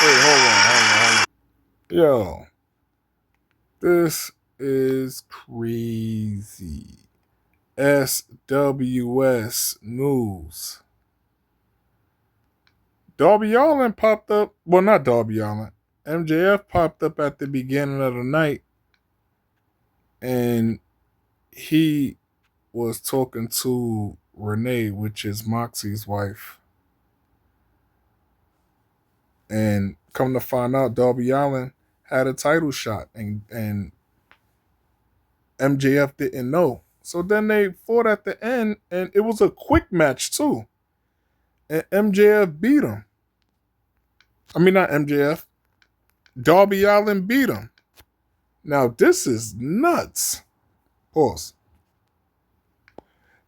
Wait, hold on. Yo, this is crazy. SWS News. Darby Allin popped up. Well, not Darby Allin. MJF popped up at the beginning of the night, and he was talking to Renee, which is Moxie's wife. And come to find out, Darby Allin had a title shot, and MJF didn't know. So then they fought at the end, and it was a quick match too. And MJF beat him. I mean, not MJF. Darby Allin beat him. Now, this is nuts. Pause.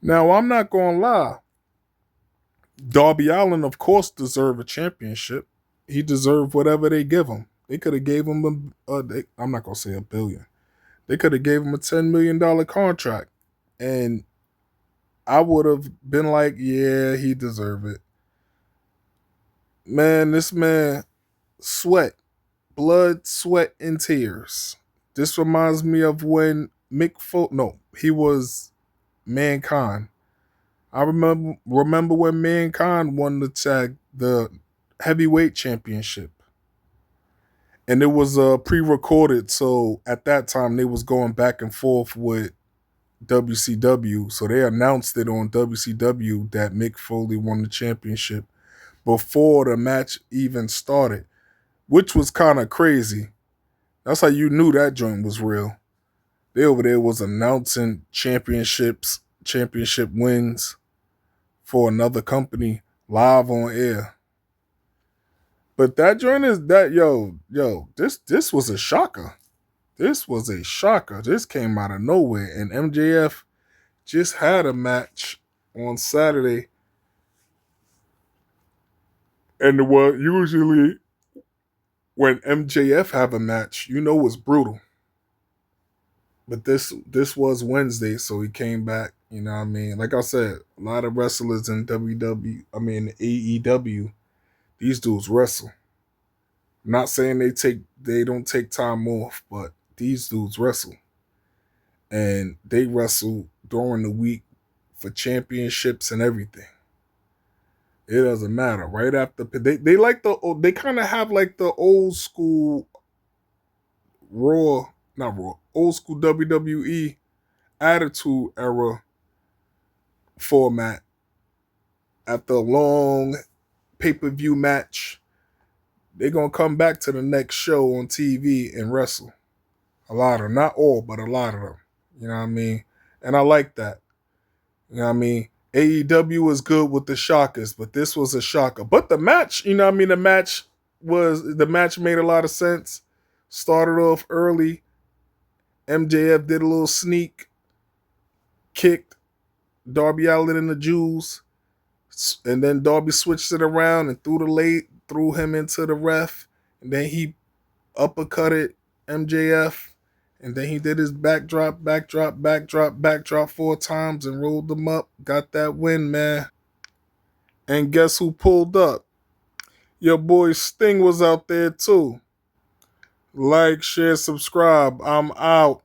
Now, I'm not going to lie. Darby Allin, of course, deserved a championship. He deserved whatever they give him. They could have gave him I'm not going to say $1 billion. They could have gave him a $10 million contract. And I would have been like, yeah, he deserved it. Man, this man sweat. Blood, sweat, and tears. This reminds me of when he was Mankind. I remember when Mankind won the heavyweight championship. And it was pre-recorded, so at that time they was going back and forth with WCW. So they announced it on WCW that Mick Foley won the championship before the match even started, which was kind of crazy. That's how you knew that joint was real. They over there was announcing championship wins for another company live on air. But that joint is that this was a shocker. This was a shocker. This came out of nowhere. And MJF just had a match on Saturday. And usually when MJF have a match, it's brutal. But this was Wednesday, so he came back. You know what I mean? Like I said, a lot of wrestlers in AEW, these dudes wrestle. I'm not saying they don't take time off, but these dudes wrestle. And they wrestle during the week for championships and everything. It doesn't matter. Right after they kind of have like the old school old school WWE Attitude Era format. After a long pay-per-view match, they're going to come back to the next show on TV and wrestle. A lot of them. Not all, but a lot of them. You know what I mean? And I like that. You know what I mean? AEW is good with the shockers, but this was a shocker. But the match, you know what I mean? The match made a lot of sense. Started off early. MJF did a little sneak. Kicked Darby Allin in the jewels. And then Darby switched it around and threw him into the ref. And then he uppercutted MJF. And then he did his backdrop 4 times and rolled them up. Got that win, man. And guess who pulled up? Your boy Sting was out there too. Like, share, subscribe. I'm out.